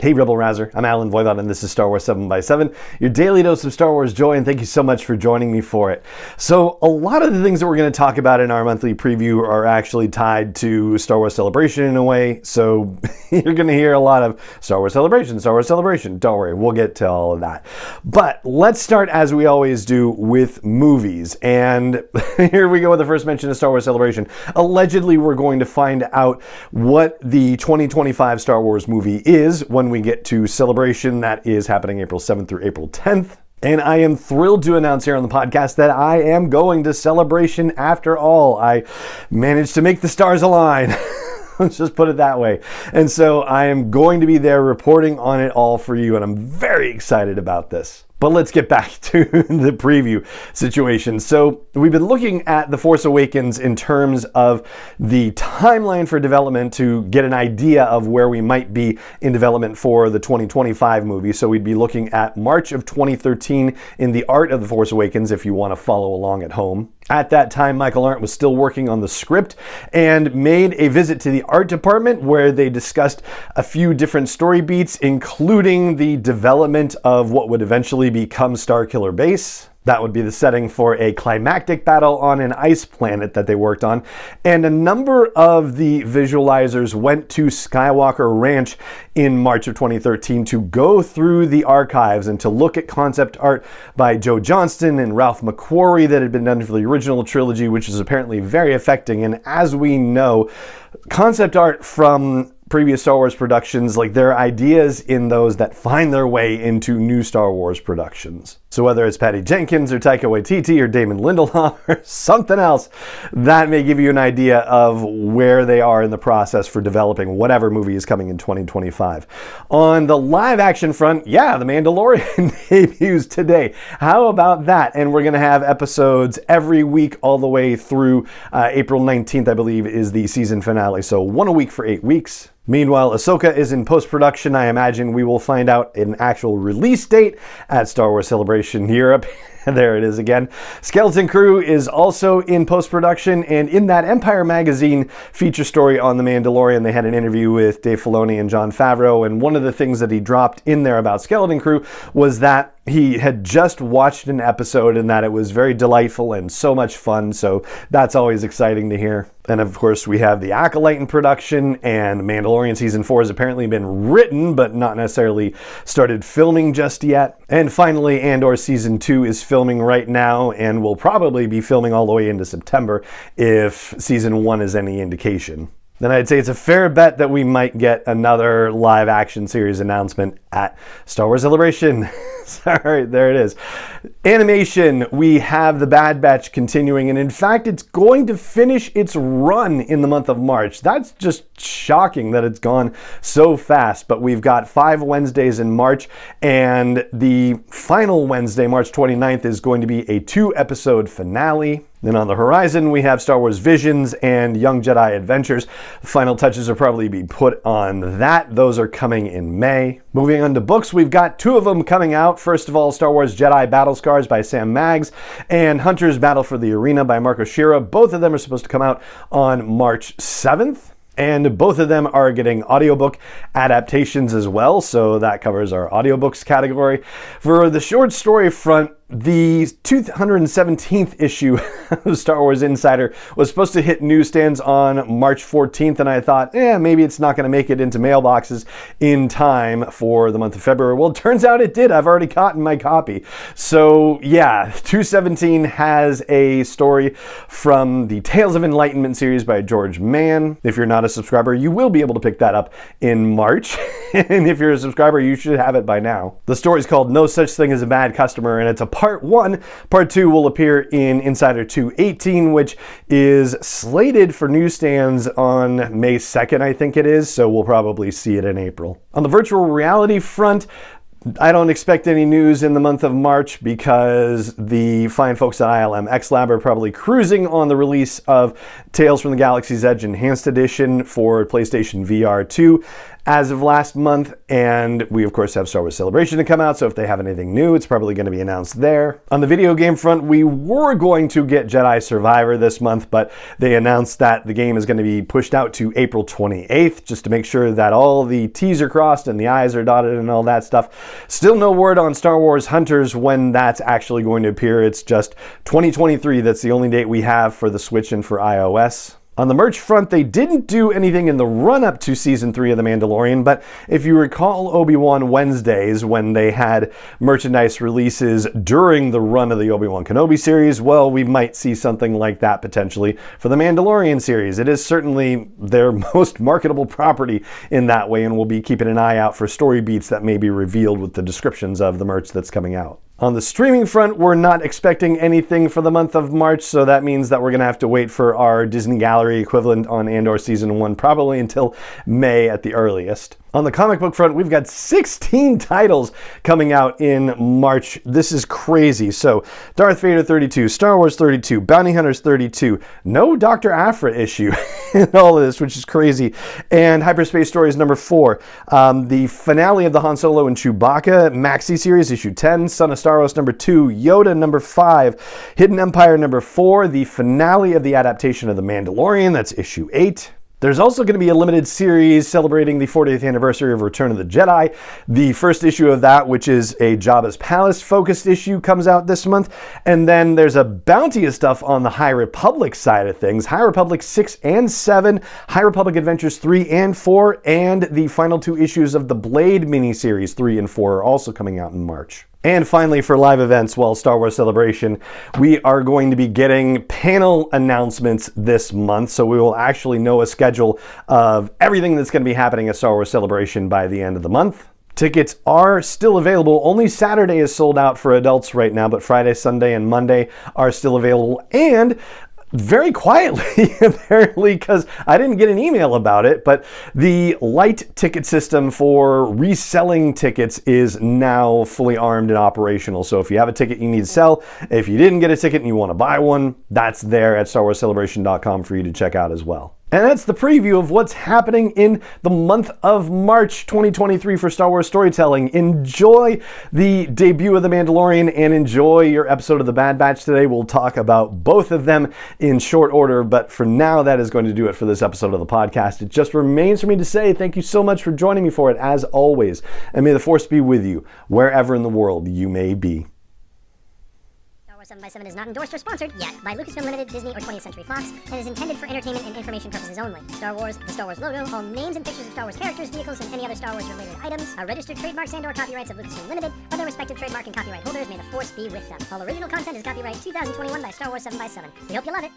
Hey Rebel Rouser, I'm Alan Voivod and this is Star Wars 7x7, your daily dose of Star Wars joy, and thank you so much for joining me for it. So a lot of the things that we're going to talk about in our monthly preview are actually tied to Star Wars Celebration in a way, so you're going to hear a lot of Star Wars Celebration, Star Wars Celebration. Don't worry, we'll get to all of that. But let's start, as we always do, with movies. And here we go with the first mention of Star Wars Celebration. Allegedly, we're going to find out what the 2025 Star Wars movie is when we get to Celebration. That is happening April 7th through April 10th. And I am thrilled to announce here on the podcast that I am going to Celebration after all. I managed to make the stars align. Let's just put it that way. And so I am going to be there reporting on it all for you, and I'm very excited about this. But let's get back to the preview situation. So we've been looking at The Force Awakens in terms of the timeline for development to get an idea of where we might be in development for the 2025 movie. So we'd be looking at March of 2013 in the art of The Force Awakens if you want to follow along at home. At that time, Michael Arndt was still working on the script and made a visit to the art department where they discussed a few different story beats, including the development of what would eventually become Starkiller Base. That would be the setting for a climactic battle on an ice planet that they worked on. And a number of the visualizers went to Skywalker Ranch in March of 2013 to go through the archives and to look at concept art by Joe Johnston and Ralph McQuarrie that had been done for the original trilogy, which is apparently very affecting. And as we know, concept art from previous Star Wars productions, like there are ideas in those that find their way into new Star Wars productions. So whether it's Patty Jenkins or Taika Waititi or Damon Lindelof or something else, that may give you an idea of where they are in the process for developing whatever movie is coming in 2025. On the live action front, yeah, The Mandalorian debuts today. How about that? And we're going to have episodes every week all the way through April 19th, I believe, is the season finale. So one a week for 8 weeks. Meanwhile, Ahsoka is in post-production. I imagine we will find out an actual release date at Star Wars Celebration Europe. There it is again. Skeleton Crew is also in post-production, and in that Empire Magazine feature story on The Mandalorian, they had an interview with Dave Filoni and Jon Favreau, and one of the things that he dropped in there about Skeleton Crew was that he had just watched an episode and that it was very delightful and so much fun, so that's always exciting to hear. And of course, we have The Acolyte in production, and Mandalorian Season 4 has apparently been written, but not necessarily started filming just yet. And finally, Andor Season 2 is filming right now, and will probably be filming all the way into September if Season 1 is any indication. Then I'd say it's a fair bet that we might get another live action series announcement at Star Wars Celebration. Sorry, there it is. Animation, we have The Bad Batch continuing, and in fact, it's going to finish its run in the month of March. That's just shocking that it's gone so fast, but we've got 5 Wednesdays in March, and the final Wednesday, March 29th, is going to be a 2-episode finale. Then on the horizon, we have Star Wars Visions and Young Jedi Adventures. The final touches will probably be put on that. Those are coming in May. Moving on to books, we've got 2 of them coming out. First of all, Star Wars Jedi Battle Scars by Sam Maggs and Hunter's Battle for the Arena by Marco Schira. Both of them are supposed to come out on March 7th. And both of them are getting audiobook adaptations as well, so that covers our audiobooks category. For the short story front, the 217th issue of Star Wars Insider was supposed to hit newsstands on March 14th, and I thought, maybe it's not going to make it into mailboxes in time for the month of February. Well, it turns out it did. I've already gotten my copy. So yeah, 217 has a story from the Tales of Enlightenment series by George Mann. If you're not a subscriber, you will be able to pick that up in March. And if you're a subscriber, you should have it by now. The story is called No Such Thing as a Bad Customer, and it's a Part 1. Part 2 will appear in Insider 218, which is slated for newsstands on May 2nd, I think it is, so we'll probably see it in April. On the virtual reality front, I don't expect any news in the month of March because the fine folks at ILM X Lab are probably cruising on the release of Tales from the Galaxy's Edge Enhanced Edition for PlayStation VR 2. as of last month, and we of course have Star Wars Celebration to come out, so if they have anything new, it's probably going to be announced there. On the video game front, we were going to get Jedi Survivor this month, but they announced that the game is going to be pushed out to April 28th, just to make sure that all the T's are crossed and the I's are dotted and all that stuff. Still no word on Star Wars Hunters when that's actually going to appear. It's just 2023. That's the only date we have for the Switch and for iOS. On the merch front, they didn't do anything in the run-up to Season 3 of The Mandalorian, but if you recall Obi-Wan Wednesdays when they had merchandise releases during the run of the Obi-Wan Kenobi series, well, we might see something like that potentially for the Mandalorian series. It is certainly their most marketable property in that way, and we'll be keeping an eye out for story beats that may be revealed with the descriptions of the merch that's coming out. On the streaming front, we're not expecting anything for the month of March, so that means that we're going to have to wait for our Disney Gallery equivalent on Andor Season 1, probably until May at the earliest. On the comic book front, we've got 16 titles coming out in March. This is crazy. So, Darth Vader 32, Star Wars 32, Bounty Hunters 32, no Dr. Aphra issue in all of this, which is crazy, and Hyperspace Stories number 4. The finale of the Han Solo and Chewbacca maxi series, issue 10, Son of Star Wars number 2, Yoda number 5, Hidden Empire number 4, the finale of the adaptation of The Mandalorian, that's issue 8. There's also going to be a limited series celebrating the 40th anniversary of Return of the Jedi. The first issue of that, which is a Jabba's Palace focused issue, comes out this month. And then there's a bounty of stuff on the High Republic side of things. High Republic 6 and 7, High Republic Adventures 3 and 4, and the final 2 issues of the Blade miniseries 3 and 4 are also coming out in March. And finally, for live events, well, Star Wars Celebration, we are going to be getting panel announcements this month, so we will actually know a schedule of everything that's going to be happening at Star Wars Celebration by the end of the month. Tickets are still available. Only Saturday is sold out for adults right now, but Friday, Sunday, and Monday are still available. And very quietly, apparently, because I didn't get an email about it, but the light ticket system for reselling tickets is now fully armed and operational. So if you have a ticket you need to sell, if you didn't get a ticket and you want to buy one, that's there at StarWarsCelebration.com for you to check out as well. And that's the preview of what's happening in the month of March 2023 for Star Wars storytelling. Enjoy the debut of The Mandalorian and enjoy your episode of The Bad Batch today. We'll talk about both of them in short order, but for now, that is going to do it for this episode of the podcast. It just remains for me to say thank you so much for joining me for it, as always, and may the Force be with you wherever in the world you may be. 7x7 is not endorsed or sponsored yet by Lucasfilm Limited, Disney, or 20th Century Fox, and is intended for entertainment and information purposes only. Star Wars, the Star Wars logo, all names and pictures of Star Wars characters, vehicles, and any other Star Wars related items are registered trademarks and/or copyrights of Lucasfilm Limited, or their respective trademark and copyright holders. May the Force be with them. All original content is copyright 2021 by Star Wars 7x7. We hope you love it.